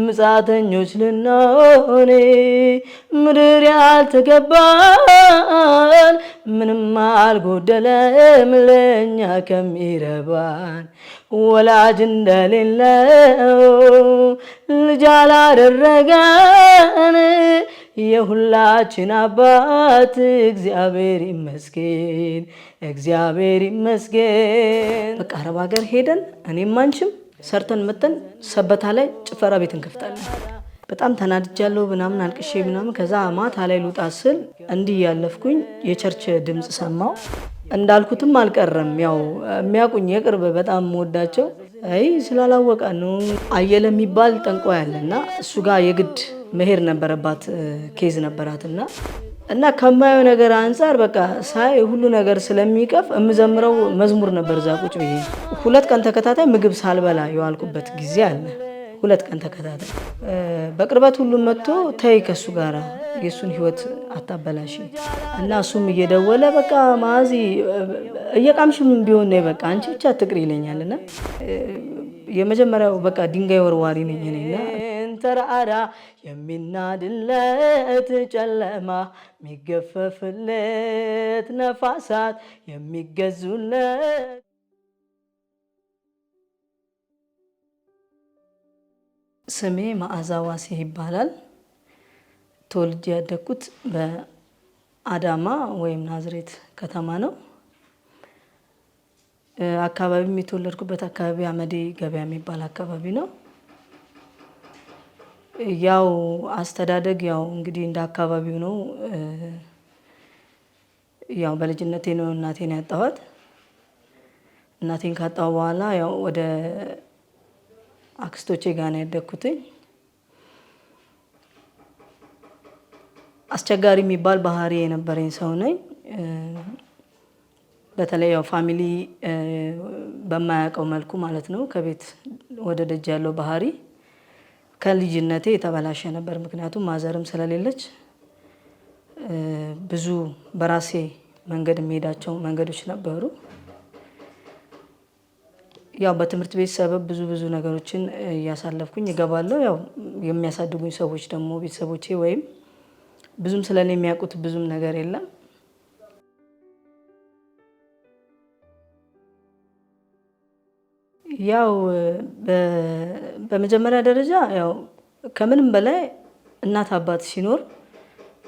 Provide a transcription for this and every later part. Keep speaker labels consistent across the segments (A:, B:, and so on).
A: ምጻተኞች ልንሆን ምድር ያልተገባን ምንም አልጎደለም ለኛ ከሚረባን ወላጅ እንደሌለው ልጅ አላደረገን የሁላችን አባት እግዚአብሔር ይመስገን እግዚአብሔር ይመስገን። በቃ አረብ ሀገር ሄደን እኔም አንቺም ሰርተን መተን ሰበታ ላይ ጭፈራ ቤት እንከፍታለን። በጣም ተናድጃለሁ ምናምን አልቅሼ ምናምን። ከዛ ማታ ላይ ልውጣ ስል እንዲህ ያለፍኩኝ የቸርች ድምፅ ሰማው። እንዳልኩትም አልቀረም። ያው የሚያውቁኝ የቅርብ በጣም የምወዳቸው አይ ስላላወቃ ነው አየለ የሚባል ጠንቋይ አለና እሱ ጋር የግድ መሄድ ነበረባት። ኬዝ ነበራትና እና ከማየው ነገር አንፃር በቃ ሳይ ሁሉ ነገር ስለሚቀፍ እምዘምረው መዝሙር ነበር። እዛ ቁጭ ብዬ 2 ቀን ተከታታይ ምግብ ሳልበላ የዋልኩበት ጊዜ አለ። 2 ቀን ተከታታይ በቅርበት ሁሉም መጥቶ ተይ ከሱ ጋራ የሱን ህይወት አታበላሽ እና እሱም እየደወለ በቃ ማዚ እየቃምሽም ቢሆን ነው በቃ አንቺ ብቻ ትቅሪ ይለኛልና የመጀመሪያው በቃ ድንጋይ ወርዋሪ ነኝ እኔና ተራራ የሚናድለት ጨለማ የሚገፈፍለት ነፋሳት የሚገዙለት። ስሜ መዓዛ ዋሴ ይባላል። ተወልጄ ያደግኩት በአዳማ ወይም ናዝሬት ከተማ ነው። አካባቢም የተወለድኩበት አካባቢ አመዴ ገበያ የሚባል አካባቢ ነው። ያው አስተዳደግ ያው እንግዲህ እንደ አካባቢው ነው። ያው በልጅነቴ ነው እናቴን ያጣኋት። እናቴን ካጣሁ በኋላ ያው ወደ አክስቶቼ ጋር ነው ያደግኩትኝ። አስቸጋሪ የሚባል ባህሪ የነበረኝ ሰው ነኝ። በተለይ ያው ፋሚሊ በማያውቀው መልኩ ማለት ነው ከቤት ወደ ደጅ ያለው ባህሪ ከልጅነቴ የተበላሸ ነበር። ምክንያቱም ማዘርም ስለሌለች ብዙ በራሴ መንገድ የሚሄዳቸው መንገዶች ነበሩ። ያው በትምህርት ቤት ሰበብ ብዙ ነገሮችን እያሳለፍኩኝ እገባለሁ። ያው የሚያሳድጉኝ ሰዎች ደግሞ ቤተሰቦቼ ወይም ብዙም ስለኔ የሚያውቁት ብዙም ነገር የለም። ያው በመጀመሪያ ደረጃ ያው ከምንም በላይ እናት አባት ሲኖር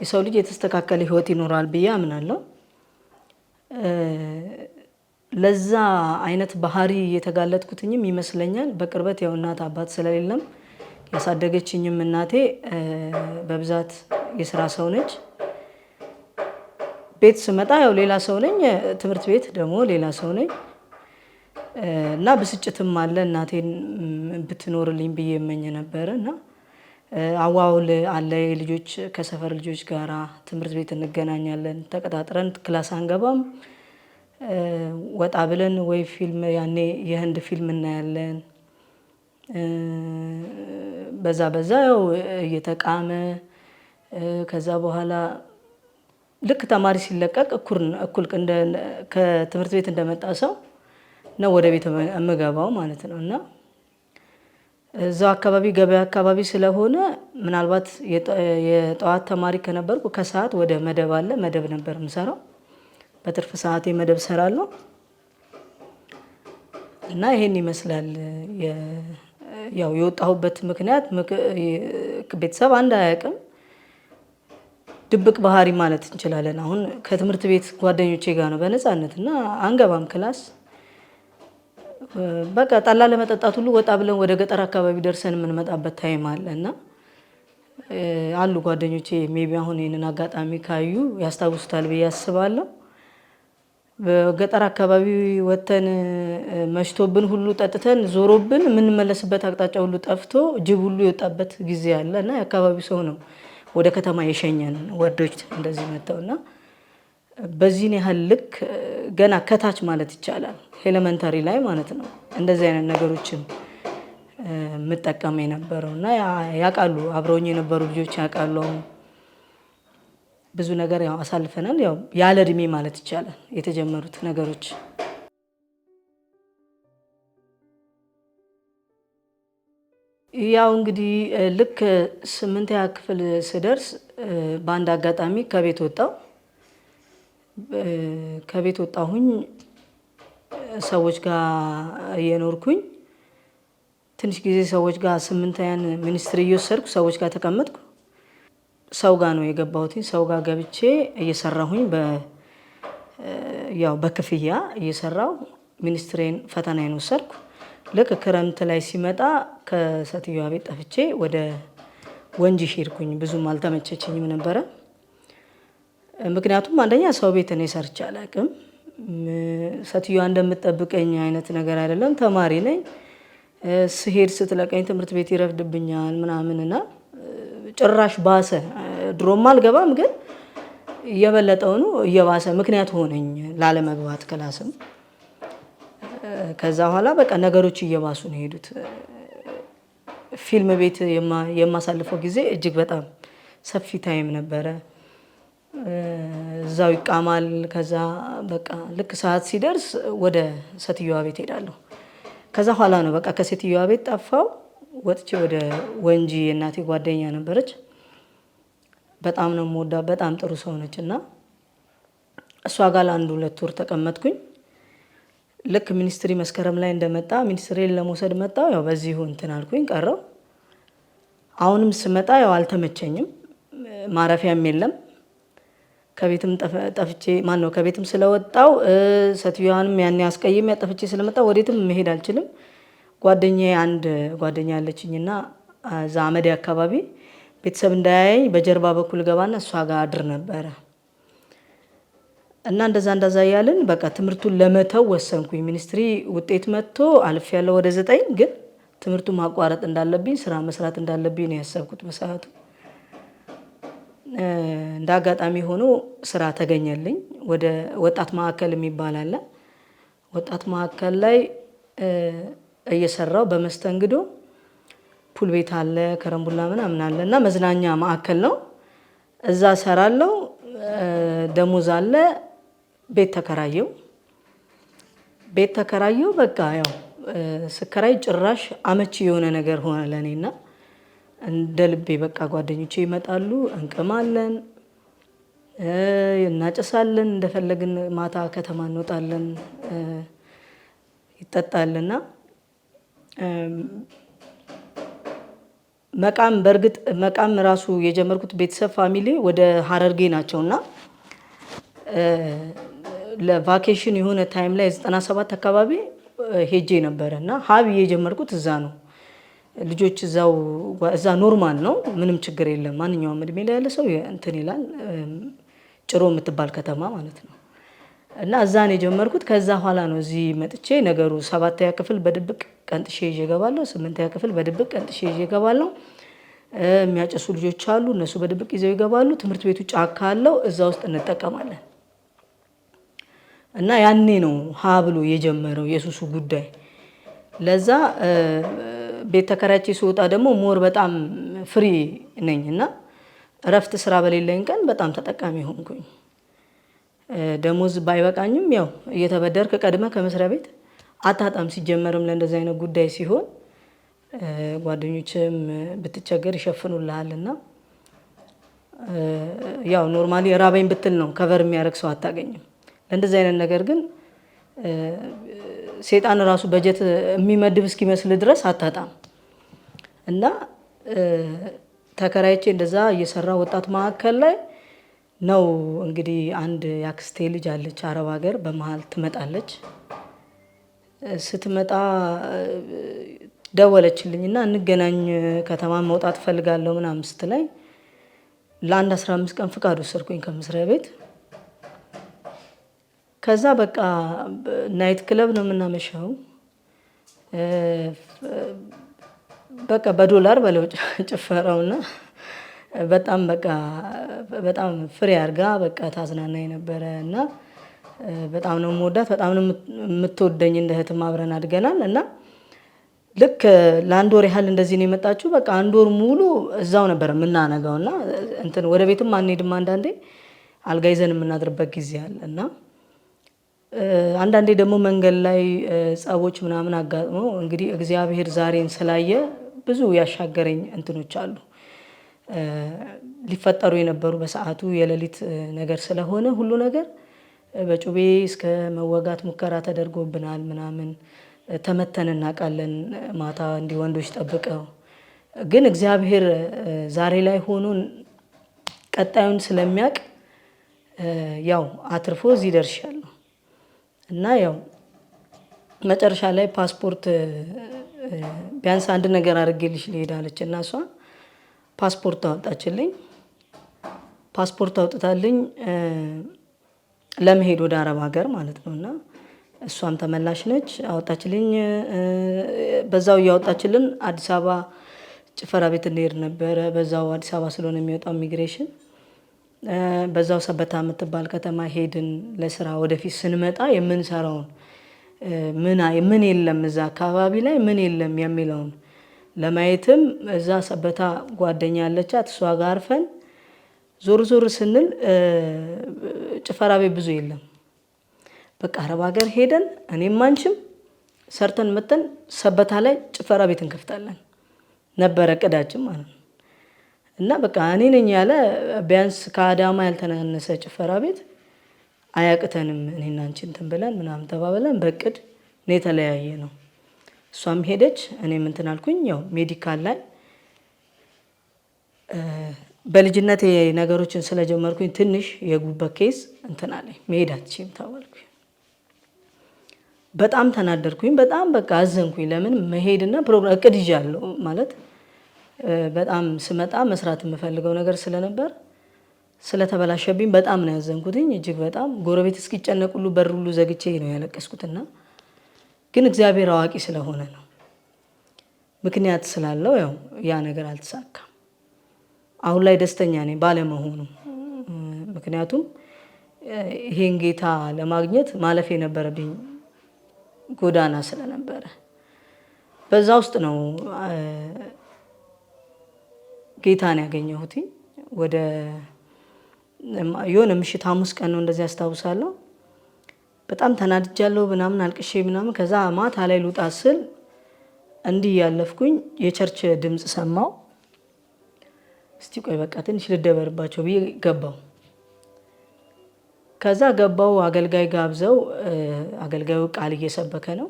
A: የሰው ልጅ የተስተካከለ ህይወት ይኖራል ብዬ አምናለሁ። ለዛ አይነት ባህሪ የተጋለጥኩትኝም ይመስለኛል። በቅርበት ያው እናት አባት ስለሌለም ያሳደገችኝም እናቴ በብዛት የስራ ሰው ነች። ቤት ስመጣ ያው ሌላ ሰው ነኝ፣ ትምህርት ቤት ደግሞ ሌላ ሰው ነኝ እና ብስጭትም አለ። እናቴን ብትኖርልኝ ብዬ እመኝ ነበር እና አዋውል አለ። የልጆች ከሰፈር ልጆች ጋራ ትምህርት ቤት እንገናኛለን። ተቀጣጥረን ክላስ አንገባም። ወጣ ብለን ወይ ፊልም ያኔ የህንድ ፊልም እናያለን። በዛ ያው እየተቃመ ከዛ በኋላ ልክ ተማሪ ሲለቀቅ እኩል ከትምህርት ቤት እንደመጣ ሰው ነው ወደ ቤት የምገባው ማለት ነው። እና እዛው አካባቢ ገበያ አካባቢ ስለሆነ ምናልባት የጠዋት ተማሪ ከነበርኩ ከሰዓት ወደ መደብ አለ፣ መደብ ነበር የምሰራው። በትርፍ ሰዓቴ መደብ ሰራለሁ እና ይሄን ይመስላል። ያው የወጣሁበት ምክንያት ቤተሰብ አንድ አያውቅም። ድብቅ ባህሪ ማለት እንችላለን። አሁን ከትምህርት ቤት ጓደኞቼ ጋር ነው በነፃነት እና አንገባም ክላስ። በቃ ጠላ ለመጠጣት ሁሉ ወጣ ብለን ወደ ገጠር አካባቢ ደርሰን የምንመጣበት ታይም አለ እና አሉ ጓደኞቼ ሜቢ አሁን ይሄንን አጋጣሚ ካዩ ያስታውሱታል ብዬ አስባለሁ። በገጠር አካባቢ ወተን መሽቶብን ሁሉ ጠጥተን ዞሮብን የምንመለስበት አቅጣጫ ሁሉ ጠፍቶ ጅብ ሁሉ የወጣበት ጊዜ አለ እና የአካባቢው ሰው ነው ወደ ከተማ የሸኘን ወርዶች እንደዚህ መተውና በዚህን ያህል ልክ ገና ከታች ማለት ይቻላል ኤሌመንታሪ ላይ ማለት ነው እንደዚህ አይነት ነገሮችን መጠቀም የነበረውና ያውቃሉ አብረውኝ የነበሩ ልጆች ያውቃሉ። ብዙ ነገር ያው አሳልፈናል። ያው ያለ እድሜ ማለት ይቻላል የተጀመሩት ነገሮች። ያው እንግዲህ ልክ 8ኛ ክፍል ስደርስ በአንድ አጋጣሚ ከቤት ወጣሁኝ። ሰዎች ጋር እየኖርኩኝ ትንሽ ጊዜ ሰዎች ጋር 8ኛን ሚኒስትሪ እየወሰድኩ ሰዎች ጋር ተቀመጥኩ። ሰው ጋር ነው የገባሁት። ሰው ጋር ገብቼ እየሰራሁኝ ያው በክፍያ እየሰራሁ ሚኒስትሬን ፈተናዬን ወሰድኩ። ልክ ክረምት ላይ ሲመጣ ከሴትዮዋ ቤት ጠፍቼ ወደ ወንጂ ሄድኩኝ። ብዙም አልተመቸችኝም ነበረ። ምክንያቱም አንደኛ ሰው ቤት እኔ ሰርቼ አላውቅም። ሴትዮዋ እንደምትጠብቀኝ አይነት ነገር አይደለም። ተማሪ ነኝ። ስሄድ ስትለቀኝ ትምህርት ቤት ይረፍድብኛል ምናምንና ጭራሽ ባሰ። ድሮም አልገባም ግን እየበለጠው ነው እየባሰ ምክንያት ሆነኝ ላለመግባት ክላስም። ከዛ በኋላ በቃ ነገሮች እየባሱ ነው ሄዱት። ፊልም ቤት የማሳልፈው ጊዜ እጅግ በጣም ሰፊ ታይም ነበረ። እዛው ይቃማል። ከዛ በቃ ልክ ሰዓት ሲደርስ ወደ ሴትዮዋ ቤት ሄዳለሁ። ከዛ ኋላ ነው በቃ ከሴትዮዋ ቤት ጠፋው። ወጥቼ ወደ ወንጂ እናቴ ጓደኛ ነበረች። በጣም ነው የምወዳት። በጣም ጥሩ ሰው ነች እና እሷ ጋር ለአንድ 2 ወር ተቀመጥኩኝ። ልክ ሚኒስትሪ መስከረም ላይ እንደመጣ ሚኒስትሪን ለመውሰድ መጣሁ። ያው በዚሁ እንትን አልኩኝ ቀረው። አሁንም ስመጣ ያው አልተመቸኝም። ማረፊያም የለም። ከቤትም ጠፍቼ ከቤትም ስለወጣው ሴትዮዋንም ያኔ አስቀይሜ ጠፍቼ ስለመጣ ወዴትም መሄድ አልችልም። አንድ ጓደኛ አለችኝና እዛ አመዴ አካባቢ ቤተሰብ እንዳያየኝ በጀርባ በኩል ገባና እሷ ጋር አድር ነበረ እና እንደዛ እያልን በቃ ትምህርቱን ለመተው ወሰንኩኝ። ሚኒስትሪ ውጤት መጥቶ አልፌያለሁ ወደ 9 ግን ትምህርቱን ማቋረጥ እንዳለብኝ ስራ መስራት እንዳለብኝ ነው ያሰብኩት በሰዓቱ። እንደ አጋጣሚ ሆኖ ስራ ተገኘልኝ። ወደ ወጣት ማዕከል የሚባል አለ። ወጣት ማዕከል ላይ እየሰራው በመስተንግዶ ፑል ቤት አለ፣ ከረምቡላ ምናምን አለ እና መዝናኛ ማዕከል ነው። እዛ ሰራለው። ደሞዝ አለ። ቤት ተከራየው። በቃ ያው ስከራይ ጭራሽ አመቺ የሆነ ነገር ሆነ ለኔና እንደ ልቤ በቃ ጓደኞቼ ይመጣሉ፣ እንቅማለን፣ እናጨሳለን፣ እንደፈለግን ማታ ከተማ እንወጣለን፣ ይጠጣልና በርግጥ መቃም ራሱ የጀመርኩት ቤተሰብ ፋሚሊ ወደ ሀረርጌ ናቸውና ለቫኬሽን የሆነ ታይም ላይ 97 አካባቢ ሄጄ ነበረና ሀብዬ የጀመርኩት እዛ ነው። ልጆች እዛ ኖርማል ነው፣ ምንም ችግር የለም። ማንኛውም እድሜ ላይ ያለ ሰው እንትን ይላል። ጭሮ የምትባል ከተማ ማለት ነው። እና እዛ ነው የጀመርኩት። ከዛ ኋላ ነው እዚህ መጥቼ ነገሩ 7ኛ ክፍል በድብቅ ቀንጥሼ ይዤ እገባለሁ። 8ኛ ክፍል በድብቅ ቀንጥሼ ይዤ እገባለሁ። የሚያጨሱ ልጆች አሉ፣ እነሱ በድብቅ ይዘው ይገባሉ። ትምህርት ቤቱ ጫካ አለው፣ እዛ ውስጥ እንጠቀማለን። እና ያኔ ነው ሀ ብሎ የጀመረው የሱሱ ጉዳይ። ለዛ ቤት ተከራይቼ ስወጣ ደግሞ ሞር በጣም ፍሪ ነኝ እና እረፍት ስራ በሌለኝ ቀን በጣም ተጠቃሚ ሆንኩኝ። ደሞዝ ባይበቃኝም ያው እየተበደርክ ቀድመህ ከመስሪያ ቤት አታጣም። ሲጀመርም ለእንደዚህ አይነት ጉዳይ ሲሆን ጓደኞችም ብትቸገር ይሸፍኑልሃል እና ያው ኖርማሊ ራበኝ ብትል ነው ከቨር የሚያደርግ ሰው አታገኝም። ለእንደዚህ አይነት ነገር ግን ሴጣን ራሱ በጀት የሚመድብ እስኪመስል ድረስ አታጣም። እና ተከራይቼ እንደዛ እየሰራ ወጣት ማዕከል ላይ ነው እንግዲህ አንድ ያክስቴ ልጅ አለች አረብ ሀገር በመሀል ትመጣለች። ስትመጣ ደወለችልኝና እንገናኝ ከተማ መውጣት ፈልጋለሁ ምናምን ስትለኝ ለአንድ 15 ቀን ፍቃድ ወሰድኩኝ ከመስሪያ ቤት። ከዛ በቃ ናይት ክለብ ነው የምናመሻው። በቃ በዶላር በለው ጭፈራውና በጣም ፍሬ አድርጋ በቃ ታዝናናኝ ነበረ እና በጣም ነው የምወዳት፣ በጣም ነው የምትወደኝ። እንደ እህትም አብረን አድገናል እና ልክ ለአንድ ወር ያህል እንደዚህ ነው የመጣችው። በቃ አንድ ወር ሙሉ እዛው ነበር የምናነጋውና ወደ ቤትም አንሄድም። አንዳንዴ አልጋ ይዘን የምናድርበት ጊዜ አለ እና አንዳንዴ ደግሞ መንገድ ላይ ጸቦች ምናምን አጋጥመው እንግዲህ እግዚአብሔር ዛሬን ስላየ ብዙ ያሻገረኝ እንትኖች አሉ ሊፈጠሩ የነበሩ በሰዓቱ የሌሊት ነገር ስለሆነ ሁሉ ነገር በጩቤ እስከ መወጋት ሙከራ ተደርጎብናል ምናምን ተመተን እናውቃለን። ማታ እንዲህ ወንዶች ጠብቀው ግን እግዚአብሔር ዛሬ ላይ ሆኖ ቀጣዩን ስለሚያውቅ ያው አትርፎ እዚህ ደርሻለሁ እና ያው መጨረሻ ላይ ፓስፖርት ቢያንስ አንድ ነገር አድርጌልሽ ልሄድ አለች እና እሷ ፓስፖርት አወጣችልኝ። ፓስፖርት አውጥታልኝ ለመሄድ ወደ አረብ ሀገር ማለት ነው እና እሷም ተመላሽ ነች አወጣችልኝ። በዛው እያወጣችልን አዲስ አበባ ጭፈራ ቤት እንሄድ ነበረ። በዛው አዲስ አበባ ስለሆነ የሚወጣው ኢሚግሬሽን በዛው ሰበታ የምትባል ከተማ ሄድን ለስራ። ወደፊት ስንመጣ የምንሰራውን ምን የለም እዛ አካባቢ ላይ ምን የለም የሚለውን ለማየትም እዛ ሰበታ ጓደኛ አለቻት እሷ ጋር አርፈን ዞር ዞር ስንል ጭፈራ ቤት ብዙ የለም። በቃ አረብ ሀገር ሄደን እኔም አንቺም ሰርተን መተን ሰበታ ላይ ጭፈራ ቤት እንከፍታለን ነበረ እቅዳችን ማለት ነው። እና በቃ እኔ ነኝ ያለ ቢያንስ ከአዳማ ያልተናነሰ ጭፈራ ቤት አያቅተንም እኔና አንቺ እንትን ብለን ምናምን ተባብለን በእቅድ ነው የተለያየ ነው። እሷም ሄደች እኔም እንትን አልኩኝ። ያው ሜዲካል ላይ በልጅነቴ ነገሮችን ስለጀመርኩኝ ትንሽ የጉበት ኬዝ እንትን አለኝ መሄድ አትችይም ተባልኩኝ። በጣም ተናደርኩኝ። በጣም በቃ አዘንኩኝ። ለምን መሄድና ፕሮግራም እቅድ ይዣለሁ ማለት በጣም ስመጣ መስራት የምፈልገው ነገር ስለነበር ስለተበላሸብኝ በጣም ነው ያዘንኩትኝ። እጅግ በጣም ጎረቤት እስኪጨነቅ ሁሉ በር ሁሉ ዘግቼ ነው ያለቀስኩትና ግን እግዚአብሔር አዋቂ ስለሆነ ነው ምክንያት ስላለው ያው ያ ነገር አልተሳካም። አሁን ላይ ደስተኛ ነኝ ባለመሆኑ። ምክንያቱም ይሄን ጌታ ለማግኘት ማለፍ የነበረብኝ ጎዳና ስለነበረ በዛ ውስጥ ነው ጌታን ያገኘሁት። ወደ የሆነ ምሽት ሐሙስ ቀን ነው እንደዚህ አስታውሳለሁ። በጣም ተናድጃለሁ ምናምን አልቅሼ ምናምን ከዛ ማታ ላይ ልውጣ ስል እንዲህ ያለፍኩኝ የቸርች ድምጽ ሰማው። እስቲ ቆይ በቃ ትንሽ ልደበርባቸው ብዬ ገባው። ከዛ ገባው አገልጋይ ጋብዘው አገልጋዩ ቃል እየሰበከ ነው።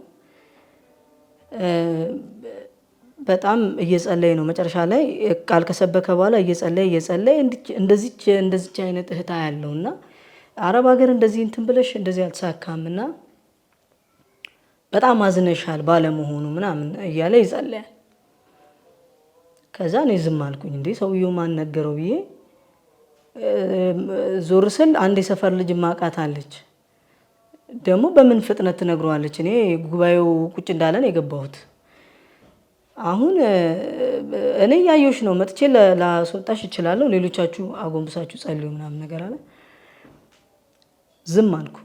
A: በጣም እየጸለየ ነው። መጨረሻ ላይ ቃል ከሰበከ በኋላ እየጸለየ እንደዚች አይነት እህታ ያለውና አረብ ሀገር እንደዚህ እንትን ብለሽ እንደዚህ አልተሳካምና በጣም አዝነሻል ባለመሆኑ ምናምን እያለ ይጸለያል። ከዛ እኔ ዝም አልኩኝ። እንዴ ሰውየው ማን ነገረው ብዬ ዞር ስል አንድ የሰፈር ልጅ ማቃት አለች። ደግሞ በምን ፍጥነት ትነግረዋለች? እኔ ጉባኤው ቁጭ እንዳለን የገባሁት አሁን እኔ ያየሁሽ ነው መጥቼ ላስወጣሽ እችላለሁ፣ ሌሎቻችሁ አጎንብሳችሁ ጸልዩ ምናምን ነገር አለ። ዝም አልኩ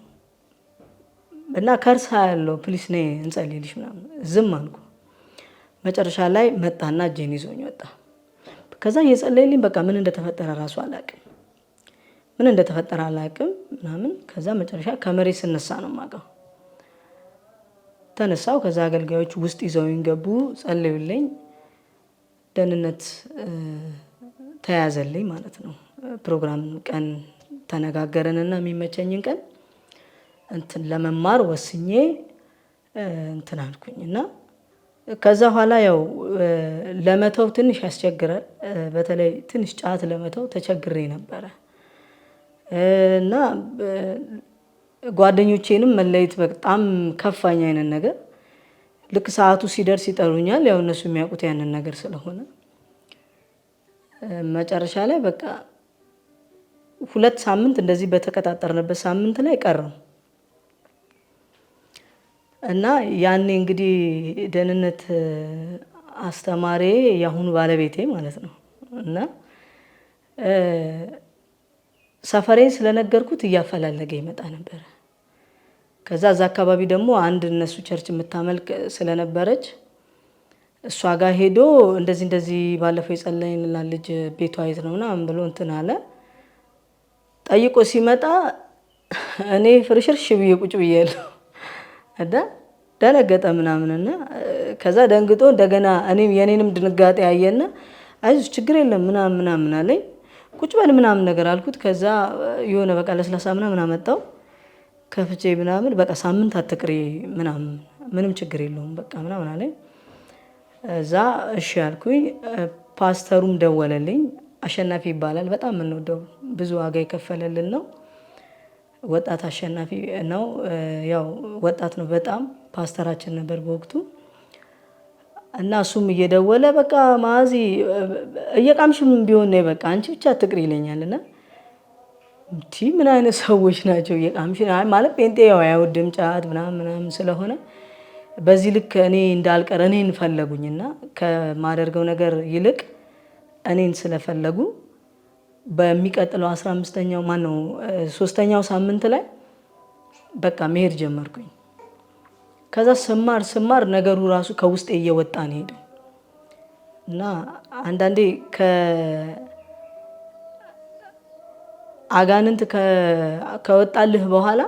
A: እና ከርሳ ያለው ፕሊስ ነይ እንጸልይልሽ ምናምን ዝም አልኩ። መጨረሻ ላይ መጣና እጄን ይዞኝ ወጣ። ከዛ እየጸለይልኝ በቃ ምን እንደተፈጠረ ራሱ አላውቅም ምናምን። ከዛ መጨረሻ ከመሬት ስነሳ ነው የማውቀው። ተነሳው። ከዛ አገልጋዮች ውስጥ ይዘውኝ ገቡ፣ ጸለዩልኝ። ደህንነት ተያዘልኝ ማለት ነው። ፕሮግራም ቀን ተነጋገረንና የሚመቸኝን ቀን እንትን ለመማር ወስኜ እንትን አልኩኝና ከዛ በኋላ ያው ለመተው ትንሽ ያስቸግራል። በተለይ ትንሽ ጫት ለመተው ተቸግሬ ነበረ እና ጓደኞቼንም መለየት በጣም ከፋኝ አይነት ነገር። ልክ ሰዓቱ ሲደርስ ይጠሩኛል። ያው እነሱ የሚያውቁት ያንን ነገር ስለሆነ መጨረሻ ላይ በቃ 2 ሳምንት እንደዚህ በተቀጣጠርንበት ሳምንት ላይ ቀረው እና ያኔ እንግዲህ ደህንነት አስተማሪ ያሁኑ ባለቤቴ ማለት ነው እና ሰፈሬን ስለነገርኩት እያፈላለገ ይመጣ ነበር። ከዛ እዛ አካባቢ ደግሞ አንድ እነሱ ቸርች የምታመልክ ስለነበረች እሷ ጋር ሄዶ እንደዚህ ባለፈው የጸለይንላት ልጅ ቤቷ የት ነው ምናምን ብሎ እንትን አለ። ጠይቆ ሲመጣ እኔ ፍርሽርሽ ብዬ ቁጭ ብያለሁ እና ደነገጠ ምናምንና ከዛ ደንግጦ እንደገና እኔም የኔንም ድንጋጤ ያየና አይዞሽ ችግር የለም ምናምን አለኝ። ቁጭ በል ምናምን ነገር አልኩት። ከዛ የሆነ በቃ ለስላሳ ምናምን አመጣው ከፍቼ ምናምን በቃ ሳምንት አትቅሪ ምንም ችግር የለውም በቃ ምናምን አለኝ። እዛ እሺ አልኩኝ። ፓስተሩም ደወለልኝ። አሸናፊ ይባላል። በጣም የምንወደው ብዙ ዋጋ የከፈለልን ነው። ወጣት አሸናፊ ነው። ያው ወጣት ነው በጣም ፓስተራችን ነበር በወቅቱ እና እሱም እየደወለ በቃ ማዚ እየቃምሽም ቢሆን ነው በቃ አንቺ ብቻ አትቅሪ ይለኛልና ምን አይነት ሰዎች ናቸው እየቃምሽ ማለት ጴንጤ ያው አይወድም ጫት ምናምን ስለሆነ በዚህ ልክ እኔ እንዳልቀር እኔን ፈለጉኝና ከማደርገው ነገር ይልቅ እኔን ስለፈለጉ በሚቀጥለው 15ኛው ማነው 3ኛው ሳምንት ላይ በቃ መሄድ ጀመርኩኝ። ከዛ ስማር ነገሩ ራሱ ከውስጤ እየወጣ ነው ሄደው እና አንዳንዴ አጋንንት ከወጣልህ በኋላ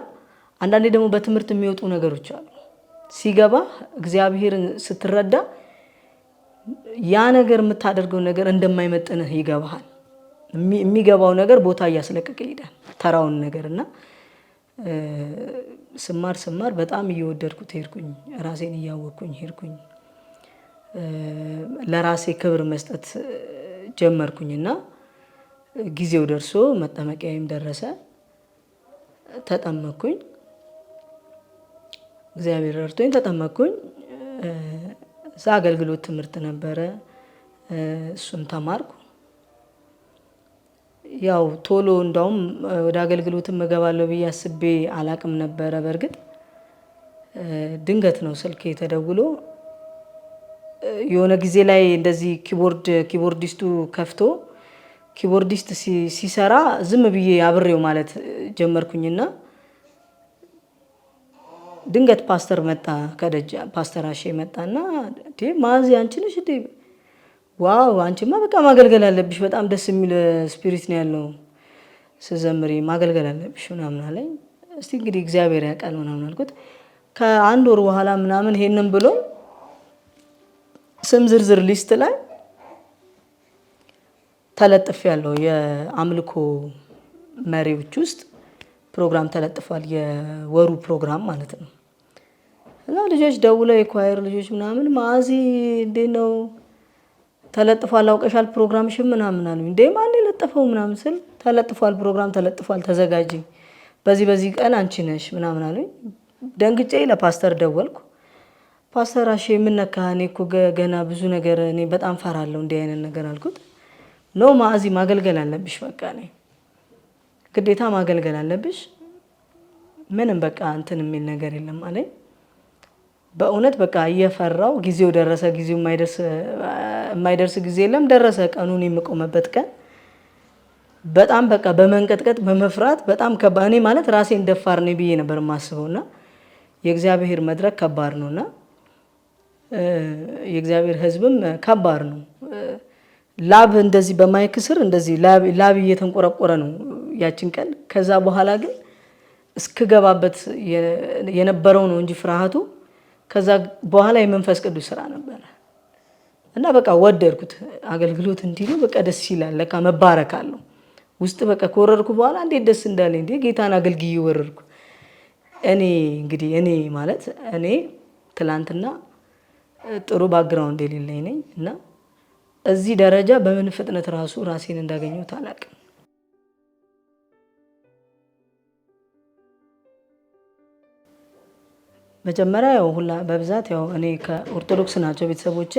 A: አንዳንዴ ደግሞ በትምህርት የሚወጡ ነገሮች አሉ። ሲገባ እግዚአብሔርን ስትረዳ ያ ነገር የምታደርገው ነገር እንደማይመጥንህ ይገባሃል። የሚገባው ነገር ቦታ እያስለቀቀ ይሄዳል ተራውን ነገር እና ስማር በጣም እየወደድኩት ሄድኩኝ። ራሴን እያወቅኩኝ ሄድኩኝ። ለራሴ ክብር መስጠት ጀመርኩኝና ጊዜው ደርሶ መጠመቂያዬም ደረሰ። ተጠመቅኩኝ። እግዚአብሔር ረድቶኝ ተጠመቅኩኝ። እዛ አገልግሎት ትምህርት ነበረ። እሱን ተማርኩ። ያው ቶሎ እንዳውም ወደ አገልግሎትም እገባለሁ ብዬ አስቤ አላቅም ነበረ። በርግጥ ድንገት ነው ስልክ ተደውሎ የሆነ ጊዜ ላይ እንደዚህ ኪቦርዲስቱ ከፍቶ ኪቦርዲስት ሲሰራ ዝም ብዬ አብሬው ማለት ጀመርኩኝና ድንገት ፓስተር መጣ ከደጅ ፓስተር አሼ መጣና ማዚ አንቺ ነሽ እንዴ? ዋው አንቺማ በቃ ማገልገል አለብሽ፣ በጣም ደስ የሚል ስፒሪት ነው ያለው፣ ስዘምሪ ማገልገል አለብሽ ምናምን አለኝ። እስቲ እንግዲህ እግዚአብሔር ያውቃል ምናምን አልኩት። ከአንድ ወር በኋላ ምናምን ይሄንን ብሎ ስም ዝርዝር ሊስት ላይ ተለጥፍ ያለው የአምልኮ መሪዎች ውስጥ ፕሮግራም ተለጥፏል። የወሩ ፕሮግራም ማለት ነው። እና ልጆች ደውለው የኳየር ልጆች ምናምን ማዚ እንዴት ነው ተለጥፏል አውቀሻል ፕሮግራምሽ ምናምን አሉኝ። እንዴ ማን የለጠፈው ምናምን ስል ተለጥፏል ፕሮግራም ተለጥፏል ተዘጋጂ በዚህ ቀን አንቺ ነሽ ምናምን አሉኝ። ደንግጬ ለፓስተር ደወልኩ። ፓስተር አሼ ምን ነካ? እኔ እኮ ገና ብዙ ነገር እኔ በጣም ፈራለሁ እንዲህ አይነት ነገር አልኩት። ኖ ማዚ ማገልገል አለብሽ፣ በቃ ነኝ ግዴታ ማገልገል አለብሽ፣ ምንም በቃ እንትን የሚል ነገር የለም አለኝ። በእውነት በቃ እየፈራው ጊዜው ደረሰ። ጊዜው የማይደርስ ጊዜ የለም፣ ደረሰ ቀኑን የምቆመበት ቀን። በጣም በቃ በመንቀጥቀጥ በመፍራት በጣም ከባድ። እኔ ማለት ራሴን ደፋር ነኝ ብዬ ነበር የማስበውና የእግዚአብሔር መድረክ ከባድ ነውና የእግዚአብሔር ሕዝብም ከባድ ነው። ላብ እንደዚህ በማይክ ስር እንደዚህ ላብ እየተንቆረቆረ ነው ያችን ቀን። ከዛ በኋላ ግን እስክገባበት የነበረው ነው እንጂ ፍርሃቱ ከዛ በኋላ የመንፈስ ቅዱስ ስራ ነበረ እና በቃ ወደድኩት። አገልግሎት እንዲህ ነው በቃ ደስ ይላል፣ ለካ መባረክ አለው ውስጥ። በቃ ከወረድኩ በኋላ እንዴት ደስ እንዳለኝ እንዴ ጌታን አገልግዬ ወረድኩ። እኔ ማለት እኔ ትላንትና ጥሩ ባክግራውንድ የሌለኝ ነኝ እና እዚህ ደረጃ በምን ፍጥነት ራሱ ራሴን እንዳገኘሁት አላውቅም። መጀመሪያ ያው ሁላ በብዛት ያው እኔ ከኦርቶዶክስ ናቸው ቤተሰቦቼ።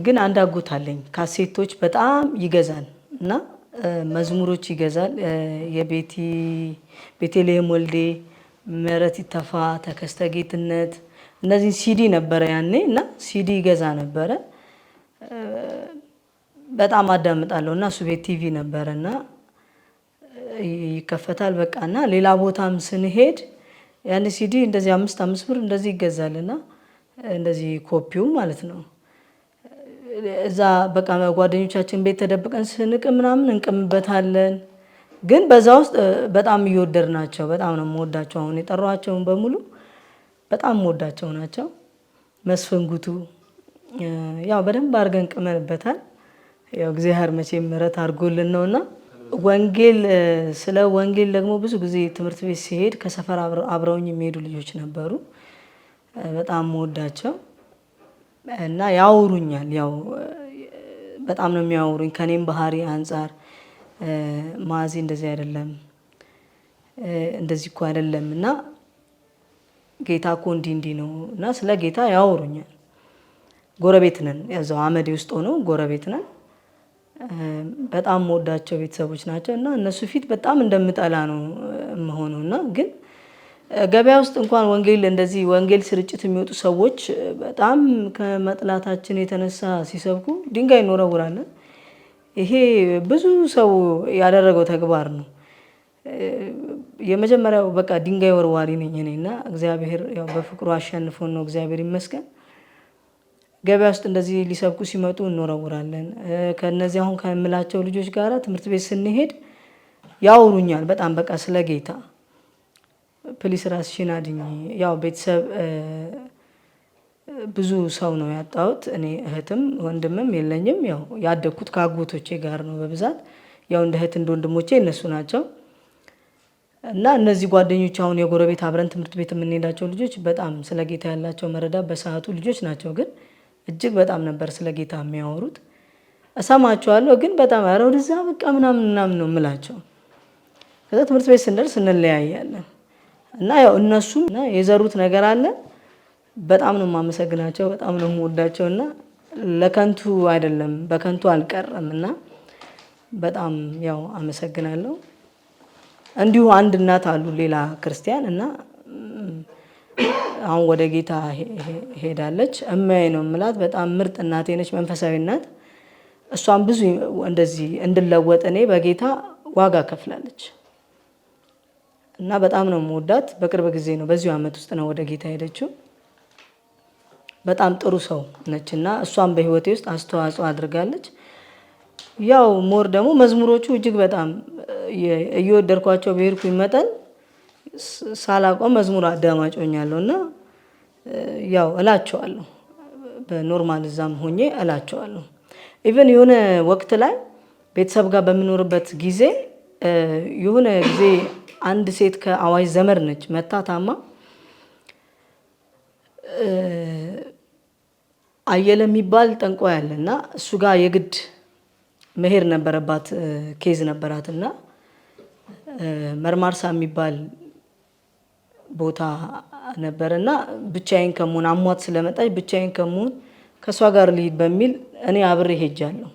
A: ግን አንድ አጎት አለኝ ካሴቶች በጣም ይገዛል እና መዝሙሮች ይገዛል። ቤቴልሔም ወልዴ፣ ምህረት ይተፋ፣ ተከስተ ጌትነት እነዚህ ሲዲ ነበረ ያኔ እና ሲዲ ይገዛ ነበረ። በጣም አዳምጣለሁ እና እሱ ቤት ቲቪ ነበረና ይከፈታል በቃና ሌላ ቦታም ስንሄድ ያን ሲዲ እንደዚህ 5 ብር እንደዚህ ይገዛልና እንደዚህ ኮፒው ማለት ነው። እዛ በቃ ጓደኞቻችን ቤት ተደብቀን ስንቅ ምናምን እንቅምበታለን። ግን በዛ ውስጥ በጣም እየወደድናቸው በጣም ነው የምወዳቸው። አሁን የጠሯቸውን በሙሉ በጣም ወዳቸው ናቸው። መስፈንጉቱ ያው በደንብ አድርገን ቅመንበታል። ያው እግዚአብሔር መቼም ምሕረት አድርጎልን ነውና ወንጌል ስለ ወንጌል ደግሞ ብዙ ጊዜ ትምህርት ቤት ሲሄድ ከሰፈር አብረውኝ የሚሄዱ ልጆች ነበሩ። በጣም ወዳቸው እና ያወሩኛል። ያው በጣም ነው የሚያወሩኝ ከኔም ባህሪ አንፃር ማዚ እንደዚህ አይደለም እንደዚህ እኮ አይደለም እና ጌታ እኮ እንዲህ ነው እና ስለ ጌታ ያወሩኛል። ጎረቤት ነን፣ ያው አመዴ ውስጥ ሆኖ ጎረቤት ነን። በጣም ወዳቸው ቤተሰቦች ናቸው እና እነሱ ፊት በጣም እንደምጠላ ነው የምሆነው እና ግን ገበያ ውስጥ እንኳን ወንጌል እንደዚህ ወንጌል ስርጭት የሚወጡ ሰዎች በጣም ከመጥላታችን የተነሳ ሲሰብኩ ድንጋይ እንወረውራለን። ይሄ ብዙ ሰው ያደረገው ተግባር ነው። የመጀመሪያው በቃ ድንጋይ ወርዋሪ ነኝ እኔና እግዚአብሔር ያው በፍቅሩ አሸንፎን ነው እግዚአብሔር ይመስገን። ገበያ ውስጥ እንደዚህ ሊሰብኩ ሲመጡ እንወረውራለን። ከነዚህ አሁን ከምላቸው ልጆች ጋራ ትምህርት ቤት ስንሄድ ያወሩኛል በጣም በቃ ስለ ጌታ ፕሊስ ራስሽን አድኚ። ያው ቤተሰብ ብዙ ሰው ነው ያጣሁት። እኔ እህትም ወንድምም የለኝም። ያው ያደግኩት ከአጎቶቼ ጋር ነው በብዛት ያው እንደ እህት እንደ ወንድሞቼ እነሱ ናቸው። እና እነዚህ ጓደኞች አሁን የጎረቤት አብረን ትምህርት ቤት የምንሄዳቸው ልጆች በጣም ስለ ጌታ ያላቸው መረዳት በሰዓቱ ልጆች ናቸው፣ ግን እጅግ በጣም ነበር ስለ ጌታ የሚያወሩት። እሰማቸዋለሁ ግን በጣም ኧረ ወደዛ በቃ ምናምን ነው የምላቸው። ከዛ ትምህርት ቤት ስንደርስ እንለያያለን እና ያው እነሱም እና የዘሩት ነገር አለ። በጣም ነው የማመሰግናቸው፣ በጣም ነው የምወዳቸው እና ለከንቱ አይደለም በከንቱ አልቀረም እና በጣም ያው አመሰግናለሁ። እንዲሁ አንድ እናት አሉ ሌላ ክርስቲያን እና አሁን ወደ ጌታ ሄዳለች። እማዬ ነው የምላት። በጣም ምርጥ እናቴ ነች፣ መንፈሳዊ እናት። እሷም ብዙ እንደዚህ እንድለወጥ እኔ በጌታ ዋጋ ከፍላለች እና በጣም ነው የምወዳት። በቅርብ ጊዜ ነው በዚሁ ዓመት ውስጥ ነው ወደ ጌታ ሄደችው። በጣም ጥሩ ሰው ነች እና እሷም በህይወቴ ውስጥ አስተዋጽኦ አድርጋለች። ያው ሞር ደግሞ መዝሙሮቹ እጅግ በጣም እየወደድኳቸው በሄድኩኝ መጠን ሳላቆም መዝሙር አዳማጭ ሆኛለሁ እና ያው እላቸዋለሁ በኖርማል እዛም ሆኜ እላቸዋለሁ። ኢቨን የሆነ ወቅት ላይ ቤተሰብ ጋር በምኖርበት ጊዜ የሆነ ጊዜ አንድ ሴት ከአዋሽ ዘመድ ነች መታ ታማ አየለ የሚባል ጠንቋይ አለና እሱ ጋር የግድ መሄድ ነበረባት። ኬዝ ነበራትና መርማርሳ የሚባል ቦታ ነበርና ብቻዬን ከመሆን አሟት ስለመጣች ብቻዬን ከመሆን ከሷ ጋር ልሂድ በሚል እኔ አብሬ ሄጃለሁ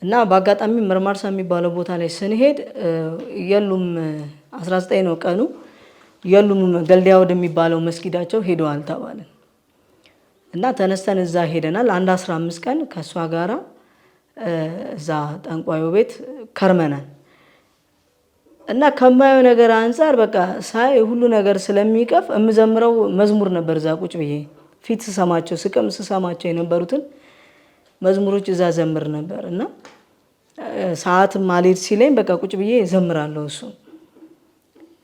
A: እና በአጋጣሚ መርማርሳ የሚባለው ቦታ ላይ ስንሄድ የሉም 19 ነው ቀኑ። የሉም ገልዲያ ወደሚባለው መስጊዳቸው ሄደዋል ተባልን እና ተነስተን እዛ ሄደናል። አንድ 15 ቀን ከሷ ጋራ እዛ ጠንቋዩ ቤት ከርመናል እና ከማየው ነገር አንፃር በቃ ሳይ ሁሉ ነገር ስለሚቀፍ እምዘምረው መዝሙር ነበር። እዛ ቁጭ ብዬ ፊት ስሰማቸው ስሰማቸው የነበሩትን መዝሙሮች እዛ ዘምር ነበር እና ሰዓትም አልሄድ ሲለኝ በቃ ቁጭ ብዬ ዘምራለሁ። እሱ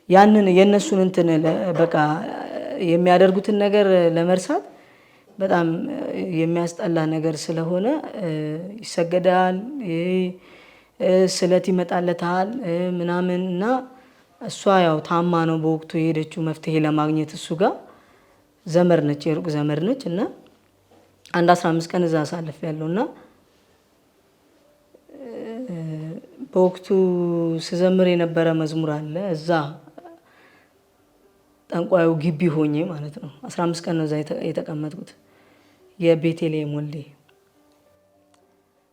A: ያንን የነሱን እንትን በቃ የሚያደርጉትን ነገር ለመርሳት በጣም የሚያስጠላ ነገር ስለሆነ ይሰገዳል፣ ስለት ይመጣለታል ምናምን እና እሷ ያው ታማ ነው በወቅቱ የሄደችው መፍትሄ ለማግኘት። እሱ ጋር ዘመድ ነች፣ የሩቅ ዘመድ ነች እና አንድ 15 ቀን እዛ አሳልፌያለሁ እና በወቅቱ ስዘምር የነበረ መዝሙር አለ እዛ ጠንቋዩ ግቢ ሆኜ ማለት ነው። 15 ቀን ነው እዛ የተቀመጥኩት። የቤተልሔም ወልዴ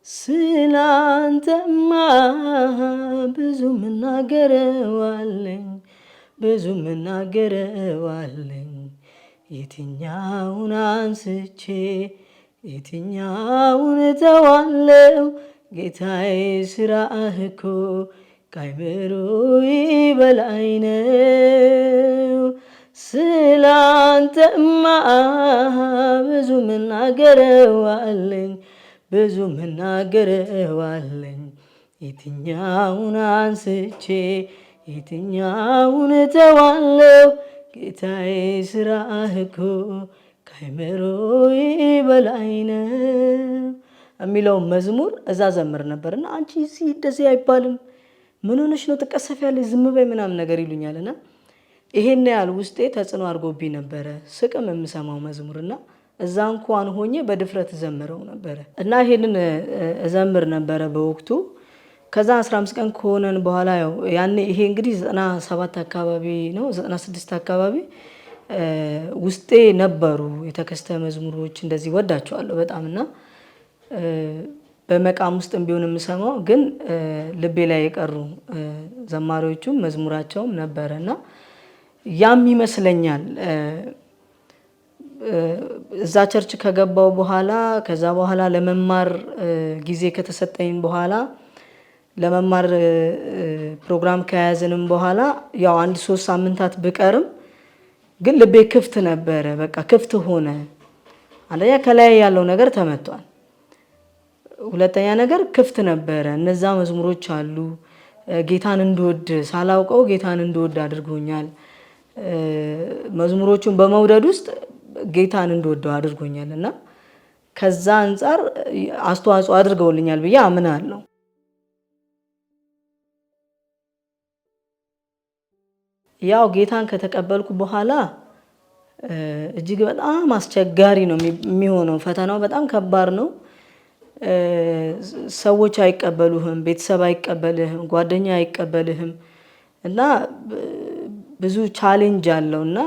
A: ስላንተማ ብዙ ምናገረዋለኝ ብዙ ምናገረዋለኝ የትኛውን አንስቼ የትኛውን እተዋለው ጌታዬ ስራህ እኮ ከአእምሮዬ በላይ ነው። ስላንተማ ብዙ ምናገረዋለኝ ብዙ ምናገረዋለኝ የትኛውን አንስቼ የትኛውን እተዋለው ጌታዬ ስራህ እኮ ከአእምሮዬ በላይ ነው የሚለውን መዝሙር እዛ ዘምር ነበርና አንቺ እዚህ እንደዚህ አይባልም፣ ምን ሆነሽ ነው ትቀሰፊያለሽ፣ ዝም በይ ምናምን ነገር ይሉኛልና ይሄን ያህል ውስጤ ተጽዕኖ አድርጎብኝ ነበረ ስቅም የምሰማው መዝሙርና እዛ እንኳን ሆኜ በድፍረት ዘምረው ነበረ እና ይሄንን እዘምር ነበረ በወቅቱ። ከዛ 15 ቀን ከሆነን በኋላ ያው ያኔ ይሄ እንግዲህ 97 አካባቢ ነው 96 አካባቢ ውስጤ ነበሩ የተከስተ መዝሙሮች እንደዚህ ወዳቸዋለሁ በጣም እና በመቃም ውስጥም ቢሆን የምሰማው ግን ልቤ ላይ የቀሩ ዘማሪዎቹም መዝሙራቸውም ነበረና ያም ይመስለኛል እዛ ቸርች ከገባው በኋላ ከዛ በኋላ ለመማር ጊዜ ከተሰጠኝ በኋላ ለመማር ፕሮግራም ከያዘንም በኋላ ያው 1-3 ሳምንታት ብቀርም ግን ልቤ ክፍት ነበረ። በቃ ክፍት ሆነ። አንደኛ ከላይ ያለው ነገር ተመቷል። ሁለተኛ ነገር ክፍት ነበረ። እነዛ መዝሙሮች አሉ ጌታን እንድወድ ሳላውቀው ጌታን እንድወድ አድርጎኛል። መዝሙሮቹን በመውደድ ውስጥ ጌታን እንድወደው አድርጎኛል እና ከዛ አንፃር አስተዋጽኦ አድርገውልኛል ብዬ አምናለሁ። ያው ጌታን ከተቀበልኩ በኋላ እጅግ በጣም አስቸጋሪ ነው የሚሆነው። ፈተናው በጣም ከባድ ነው። ሰዎች አይቀበሉህም፣ ቤተሰብ አይቀበልህም፣ ጓደኛ አይቀበልህም እና ብዙ ቻሌንጅ አለው እና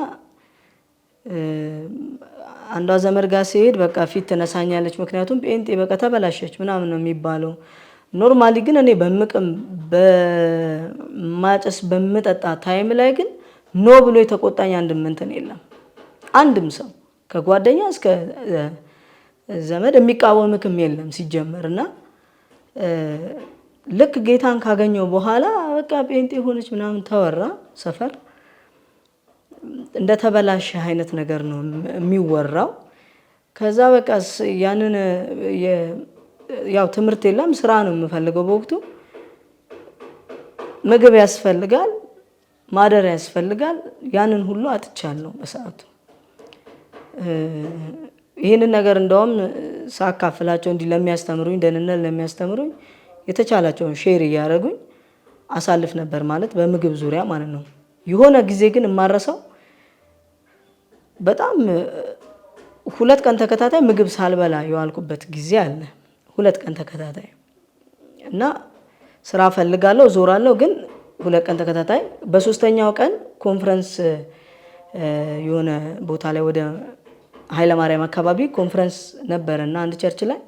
A: አንዷ ዘመድ ጋር ሲሄድ በቃ ፊት ትነሳኛለች፣ ምክንያቱም ጴንጤ በቃ ተበላሸች ምናምን ነው የሚባለው። ኖርማሊ ግን እኔ በምቅም በማጨስ በምጠጣ ታይም ላይ ግን ኖ ብሎ የተቆጣኝ አንድም እንትን የለም። አንድም ሰው ከጓደኛ እስከ ዘመድ የሚቃወምክም የለም ሲጀመር እና ልክ ጌታን ካገኘው በኋላ በቃ ጴንጤ ሆነች ምናምን ተወራ ሰፈር እንደተበላሸ አይነት ነገር ነው የሚወራው። ከዛ በቃ ያንን ያው ትምህርት የለም ስራ ነው የምፈልገው በወቅቱ። ምግብ ያስፈልጋል፣ ማደር ያስፈልጋል። ያንን ሁሉ አጥቻለሁ በሰዓቱ። ይህንን ነገር እንደውም ሳካፍላቸው እንዲህ ለሚያስተምሩኝ ደህንነት ለሚያስተምሩኝ የተቻላቸውን ሼር እያደረጉኝ አሳልፍ ነበር ማለት በምግብ ዙሪያ ማለት ነው። የሆነ ጊዜ ግን የማረሰው በጣም 2 ቀን ተከታታይ ምግብ ሳልበላ የዋልኩበት ጊዜ አለ። 2 ቀን ተከታታይ እና ስራ ፈልጋለሁ ዞራለሁ፣ ግን 2 ቀን ተከታታይ። በ3ኛው ቀን ኮንፈረንስ የሆነ ቦታ ላይ ወደ ኃይለማርያም አካባቢ ኮንፈረንስ ነበረና አንድ ቸርች ላይ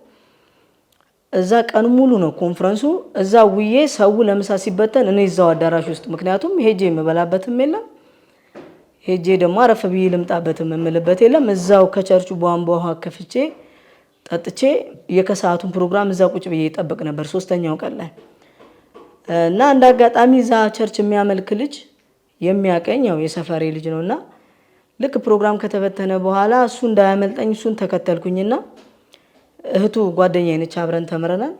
A: እዛ ቀን ሙሉ ነው ኮንፈረንሱ። እዛ ውዬ ሰው ለምሳ ሲበተን እኔ እዛው አዳራሽ ውስጥ፣ ምክንያቱም ሄጄ የምበላበትም የለም ሄጄ ደግሞ አረፍ ብዬ ልምጣበትም የምልበት የለም። እዛው ከቸርቹ ቧንቧ ውሃ ከፍቼ ጠጥቼ የከሰዓቱን ፕሮግራም እዛ ቁጭ ብዬ ይጠብቅ ነበር 3ኛው ቀን ላይ እና እንደ አጋጣሚ እዛ ቸርች የሚያመልክ ልጅ የሚያቀኝ ያው የሰፈሬ ልጅ ነውና ልክ ፕሮግራም ከተበተነ በኋላ እሱ እንዳያመልጠኝ እሱን ተከተልኩኝና እህቱ ጓደኛዬ ነች፣ አብረን ተምረናል።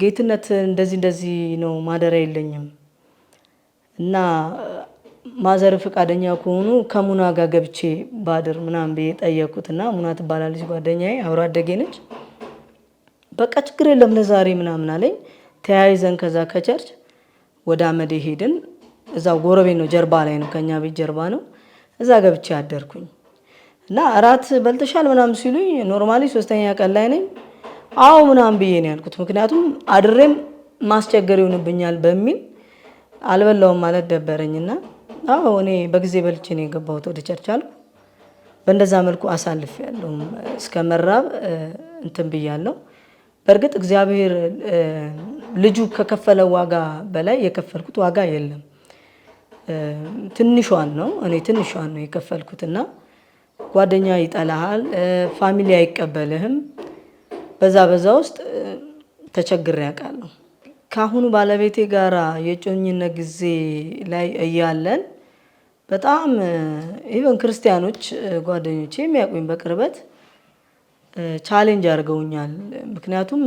A: ጌትነት እንደዚህ ነው ማደሪያ የለኝም እና ማዘር ፈቃደኛ ከሆኑ ከሙና ጋር ገብቼ ባድር ምናምን ብዬ ጠየቅኩትና ሙና ትባላለች ጓደኛዬ፣ አብሮ አደጌ ነች። በቃ ችግር የለም ለዛሬ ምናምን አለኝ። ተያይዘን ከዛ ከቸርች ወደ አመዴ ሄድን። እዛው ጎረቤት ነው፣ ጀርባ ላይ ነው፣ ከኛ ቤት ጀርባ ነው። እዛ ገብቼ አደርኩኝ እና እራት በልተሻል ምናምን ሲሉኝ ኖርማሊ 3ኛ ቀን ላይ ነኝ። አዎ ምናምን ብዬ ነው ያልኩት፣ ምክንያቱም አድሬም ማስቸገር ይሆንብኛል በሚል አልበላውም ማለት ደበረኝና አዎ እኔ በጊዜ በልቼ ነው የገባሁት ወደ ቸርች አልኩ። በእንደዛ መልኩ አሳልፌያለሁ። እስከ መራብ እንትን ብያለሁ። በእርግጥ እግዚአብሔር ልጁ ከከፈለው ዋጋ በላይ የከፈልኩት ዋጋ የለም። ትንሿን ነው እኔ ትንሿን ነው የከፈልኩትና ጓደኛ ይጠላሃል፣ ፋሚሊ አይቀበልህም። በዛ ውስጥ ተቸግሬ ያውቃለሁ። ካሁኑ ባለቤቴ ጋራ የጮኝነት ጊዜ ላይ እያለን በጣም ኢቨን ክርስቲያኖች ጓደኞቼ የሚያውቁኝ በቅርበት ቻሌንጅ አድርገውኛል። ምክንያቱም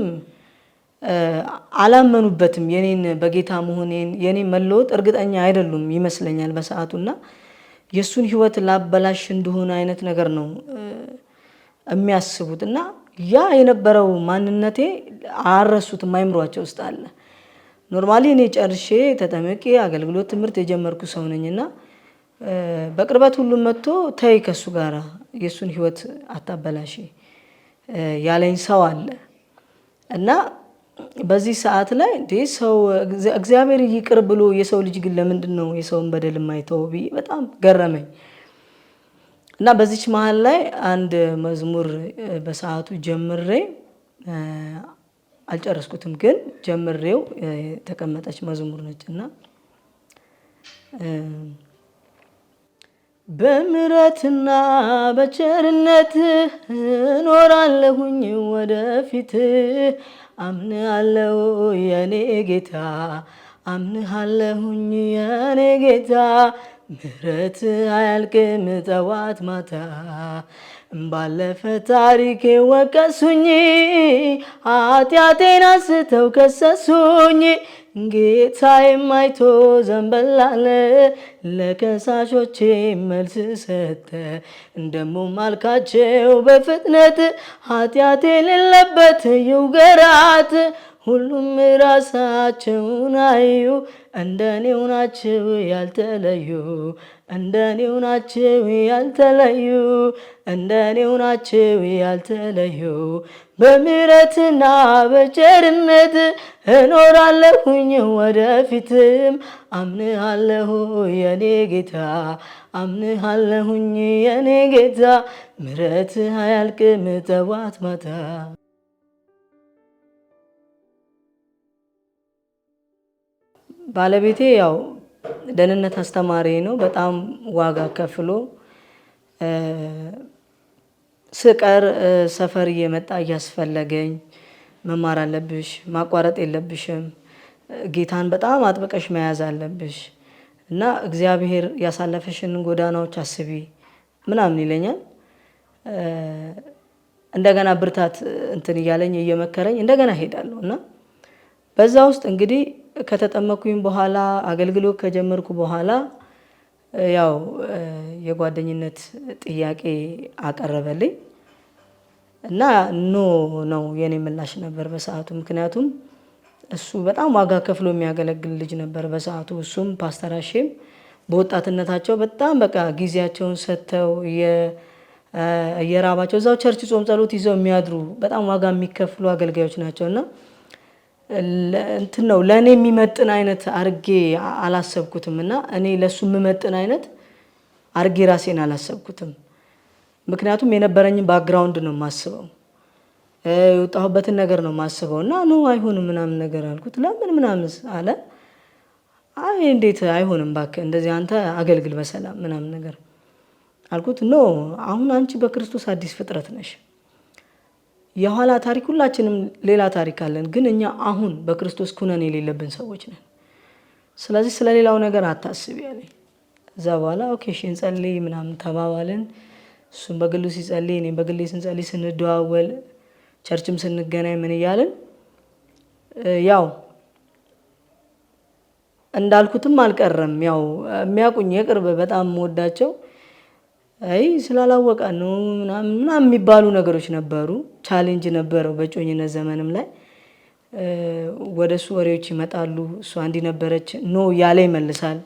A: አላመኑበትም። የኔን በጌታ መሆኔን የኔን መለወጥ እርግጠኛ አይደሉም ይመስለኛል በሰዓቱና የሱን ህይወት ላበላሽ እንደሆነ አይነት ነገር ነው የሚያስቡት እና ያ የነበረው ማንነቴ አረሱትም አይምሯቸው ውስጥ አለ። ኖርማሊ እኔ ጨርሼ ተጠምቄ አገልግሎት ትምህርት የጀመርኩ ሰው ነኝና በቅርበት ሁሉም መጥቶ ተይ ከሱ ጋራ የሱን ህይወት አታበላሽ ያለኝ ሰው አለ እና በዚህ ሰዓት ላይ እንዴ ሰው እግዚአብሔር ይቅር ብሎ የሰው ልጅ ግን ለምንድነው የሰውን በደል የማይተው ብዬ በጣም ገረመኝ። እና በዚች መሃል ላይ አንድ መዝሙር በሰዓቱ ጀምሬ አልጨረስኩትም፣ ግን ጀምሬው ተቀመጠች መዝሙር ነችና በምሕረትና በቸርነት እኖራለሁኝ ወደፊት አምናለሁ የኔ ጌታ አምናለሁኝ የኔ ጌታ ምሕረት አያልቅም ጠዋት ማታ ባለፈ ታሪኬ ወቀሱኝ ኃጢአቴን አንስተው ከሰሱኝ ጌታዬም አይቶ ዘንበል አለ ለከሳሾቼ መልስ ሰጠ እንደሞም አልካቸው በፍጥነት ኃጢአቴ የሌለበት ይውገራት ሁሉም ራሳቸውን አዩ እንደኔው ናቸው ያልተለዩ እንደኔው ናቸው ያልተለዩ እንደኔው ናቸው ያልተለዩ በምሕረትና በቸርነት እኖራለሁኝ ወደፊትም አምናለሁ የኔ ጌታ አምናለሁኝ የኔ ጌታ ምሕረት አያልቅም ጠዋት ማታ። ባለቤቴ ያው ደህንነት አስተማሪ ነው። በጣም ዋጋ ከፍሎ ስቀር ሰፈር እየመጣ እያስፈለገኝ መማር አለብሽ፣ ማቋረጥ የለብሽም፣ ጌታን በጣም አጥብቀሽ መያዝ አለብሽ እና እግዚአብሔር ያሳለፈሽን ጎዳናዎች አስቢ ምናምን ይለኛል። እንደገና ብርታት እንትን እያለኝ እየመከረኝ እንደገና ሄዳለሁ እና በዛ ውስጥ እንግዲህ ከተጠመኩኝ በኋላ አገልግሎት ከጀመርኩ በኋላ ያው የጓደኝነት ጥያቄ አቀረበልኝ እና ኖ ነው የኔ ምላሽ ነበር በሰዓቱ። ምክንያቱም እሱ በጣም ዋጋ ከፍሎ የሚያገለግል ልጅ ነበር በሰዓቱ። እሱም ፓስተር አሼም በወጣትነታቸው በጣም በቃ ጊዜያቸውን ሰጥተው የራባቸው እዛው ቸርች ጾም ጸሎት ይዘው የሚያድሩ በጣም ዋጋ የሚከፍሉ አገልጋዮች ናቸውና እንትን ነው ለኔ የሚመጥን አይነት አርጌ አላሰብኩትም እና እኔ ለሱ የሚመጥን አይነት አርጌ ራሴን አላሰብኩትም። ምክንያቱም የነበረኝን ባክግራውንድ ነው ማስበው፣ የወጣሁበትን ነገር ነው ማስበው እና ነው አይሆንም ምናምን ነገር አልኩት። ለምን ምናምን አለ። አይ እንዴት አይሆንም እባክህ እንደዚህ አንተ አገልግል በሰላም ምናምን ነገር አልኩት። ኖ አሁን አንቺ በክርስቶስ አዲስ ፍጥረት ነሽ። የኋላ ታሪክ ሁላችንም ሌላ ታሪክ አለን፣ ግን እኛ አሁን በክርስቶስ ኩነኔ የሌለብን ሰዎች ነን። ስለዚህ ስለሌላው ነገር አታስቢ አለኝ። እዛ በኋላ ኦኬ እሺ እንጸልይ ምናምን ተባባልን። እሱም በግሉ ሲጸልይ እኔም በግሌ ስንጸልይ ስንደዋወል ቸርችም ስንገናኝ ምን እያልን ያው እንዳልኩትም አልቀረም። ያው የሚያውቁኝ የቅርብ በጣም የምወዳቸው አይ ስላላወቀ ነው ምናምን የሚባሉ ነገሮች ነበሩ። ቻሌንጅ ነበረው በጮኝነት ዘመንም ላይ ወደሱ ወሬዎች ይመጣሉ። እሷ እንዲህ ነበረች ኖ ያለ ይመልሳል።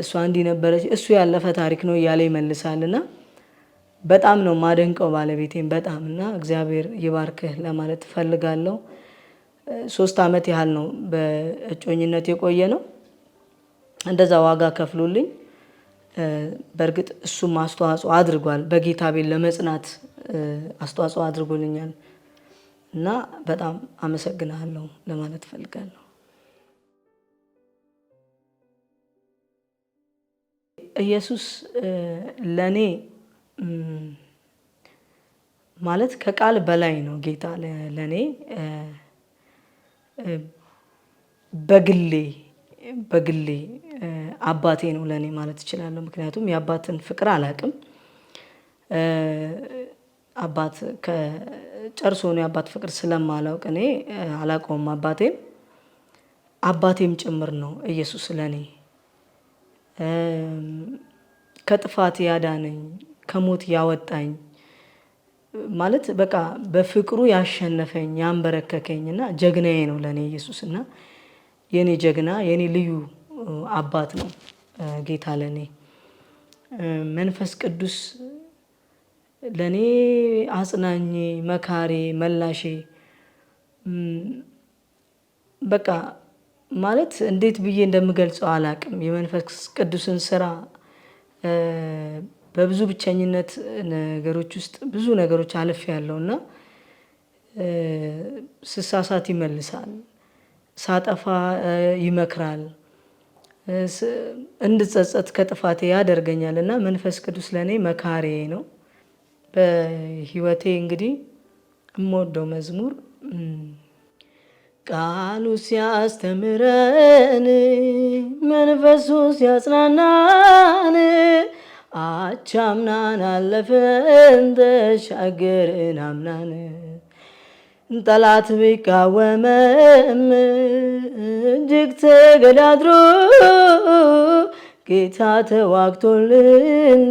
A: እሷ እንዲህ ነበረች እሱ ያለፈ ታሪክ ነው ያለ ይመልሳልና በጣም ነው ማደንቀው ባለቤቴን በጣም እና እግዚአብሔር ይባርክህ ለማለት ፈልጋለሁ። 3 አመት ያህል ነው በእጮኝነት የቆየ ነው። እንደዛ ዋጋ ከፍሎልኝ በእርግጥ እሱም አስተዋጽኦ አድርጓል፣ በጌታ ቤት ለመጽናት አስተዋጽኦ አድርጎልኛል እና በጣም አመሰግናለሁ ለማለት ፈልጋለሁ። ኢየሱስ ለኔ ማለት ከቃል በላይ ነው። ጌታ ለኔ በግሌ አባቴ ነው ለኔ ማለት እችላለሁ። ምክንያቱም የአባትን ፍቅር አላውቅም። አባት ጨርሶ ነው የአባት ፍቅር ስለማላውቅ እኔ አላውቀውም። አባቴም ጭምር ነው ኢየሱስ ለኔ ከጥፋት ያዳነኝ ከሞት ያወጣኝ ማለት በቃ በፍቅሩ ያሸነፈኝ ያንበረከከኝና ጀግናዬ ነው ለኔ ኢየሱስና የኔ ጀግና የኔ ልዩ አባት ነው ጌታ ለኔ። መንፈስ ቅዱስ ለኔ አጽናኜ መካሬ መላሼ በቃ ማለት እንዴት ብዬ እንደምገልጸው አላቅም። የመንፈስ ቅዱስን ስራ በብዙ ብቸኝነት ነገሮች ውስጥ ብዙ ነገሮች አልፌያለሁና ስሳሳት ይመልሳል፣ ሳጠፋ ይመክራል፣ እንድጸጸት ከጥፋቴ ያደርገኛልና መንፈስ ቅዱስ ለኔ መካሬ ነው። በህይወቴ እንግዲህ የምወደው መዝሙር ቃሉ ሲያስተምረን መንፈሱ ሲያጽናናን አቻምናን አለፈን ተሻገርን አምናን ጠላት ቢቃወመም እጅግ ተገዳድሮ ጌታ ተዋግቶልን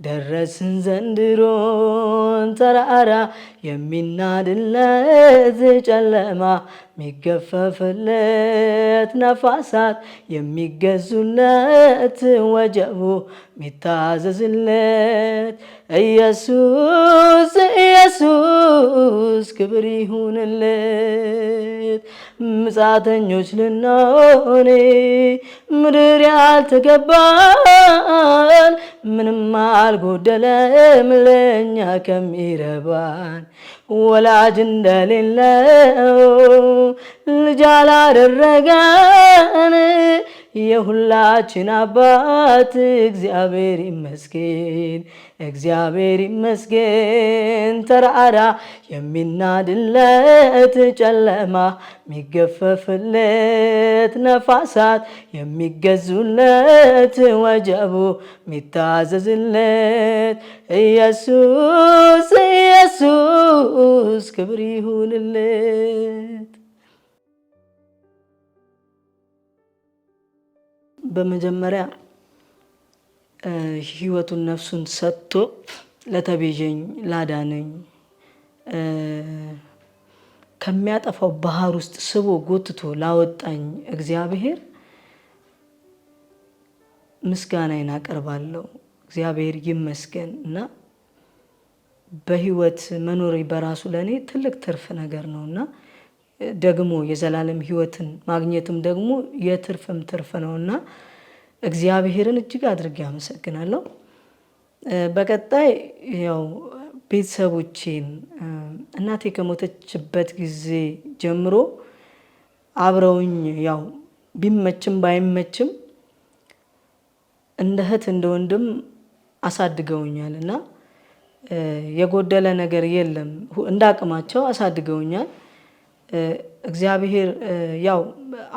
A: ደረስን ዘንድሮን ተራራ የሚናድለት ጨለማ የሚገፈፍለት ነፋሳት የሚገዙለት ወጀቡ የሚታዘዝለት ኢየሱስ ክብር ይሁንለት። ምጻተኞች ልንሆን ምድር ያልተገባን ምንም አልጎደለም ለኛ ከሚረባን ወላጅ እንደሌለው ልጅ አላደረገን የሁላችን አባት እግዚአብሔር ይመስገን። ተራራ የሚናድለት ጨለማ የሚገፈፍለት ነፋሳት የሚገዙለት ወጀቡ የሚታዘዝለት ኢየሱስ ክብር ይሁንለት። በመጀመሪያ ህይወቱን ነፍሱን ሰጥቶ ለተቤዠኝ ላዳነኝ ከሚያጠፋው ባህር ውስጥ ስቦ ጎትቶ ላወጣኝ እግዚአብሔር ምስጋናዬን አቀርባለሁ። እግዚአብሔር ይመስገን እና በህይወት መኖሬ በራሱ ለኔ ትልቅ ትርፍ ነገር ነውና ደግሞ የዘላለም ህይወትን ማግኘትም ደግሞ የትርፍም ትርፍ ነውና እግዚአብሔርን እጅግ አድርጌ አመሰግናለሁ። በቀጣይ ያው ቤተሰቦቼን እናቴ ከሞተችበት ጊዜ ጀምሮ አብረውኝ ያው ቢመችም ባይመችም እንደ እህት እንደ ወንድም አሳድገውኛልና የጎደለ ነገር የለም። እንዳቅማቸው አሳድገውኛል። እግዚአብሔር ያው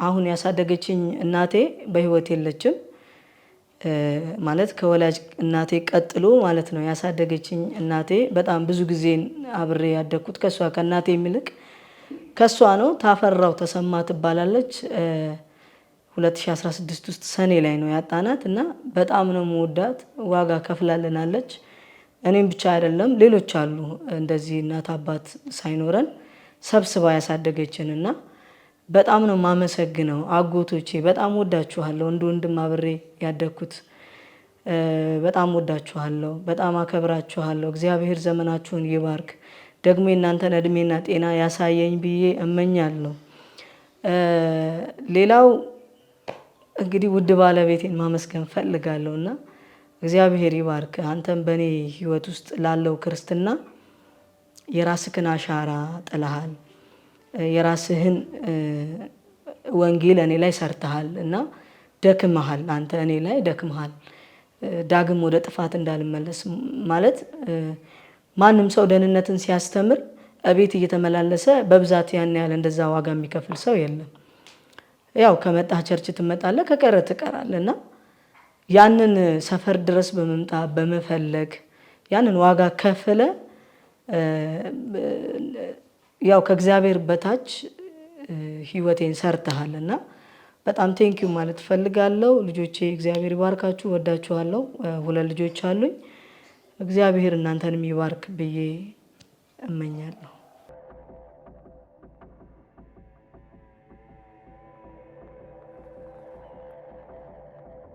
A: አሁን ያሳደገችኝ እናቴ በህይወት የለችም ማለት ከወላጅ እናቴ ቀጥሎ ማለት ነው። ያሳደገችኝ እናቴ በጣም ብዙ ጊዜ አብሬ ያደኩት ከእናቴ የሚልቅ ከሷ ነው። ታፈራው ተሰማ ትባላለች። 2016 ውስጥ ሰኔ ላይ ነው ያጣናት እና በጣም ነው የምወዳት። ዋጋ ከፍላልናለች። እኔም ብቻ አይደለም ሌሎች አሉ እንደዚህ እናት አባት ሳይኖረን ሰብስባ ያሳደገችንና በጣም ነው ማመሰግነው። አጎቶቼ በጣም ወዳችኋለሁ። እንደ ወንድም አብሬ ያደኩት በጣም ወዳችኋለሁ፣ በጣም አከብራችኋለሁ። እግዚአብሔር ዘመናችሁን ይባርክ፣ ደግሞ የእናንተን እድሜና ጤና ያሳየኝ ብዬ እመኛለሁ። ሌላው እንግዲህ ውድ ባለቤቴን ማመስገን ፈልጋለሁና እግዚአብሔር ይባርክ። አንተም በኔ ህይወት ውስጥ ላለው ክርስትና የራስህን አሻራ ጥለሃል። የራስህን ወንጌል እኔ ላይ ሰርተሃል እና ደክመሃል። አንተ እኔ ላይ ደክመሃል። ዳግም ወደ ጥፋት እንዳልመለስ ማለት ማንም ሰው ደህንነትን ሲያስተምር እቤት እየተመላለሰ በብዛት ያን ያህል እንደዛ ዋጋ የሚከፍል ሰው የለም። ያው ከመጣህ ቸርች ትመጣለህ፣ ከቀረ ትቀራለህና ያንን ሰፈር ድረስ በመምጣት በመፈለግ ያንን ዋጋ ከፍለ ያው ከእግዚአብሔር በታች ህይወቴን ሰርተሃልና በጣም ቴንኪው ማለት ፈልጋለሁ። ልጆቼ እግዚአብሔር ይባርካችሁ፣ ወዳችኋለሁ። 2 ልጆች አሉኝ። እግዚአብሔር እናንተንም ይባርክ ብዬ እመኛለሁ።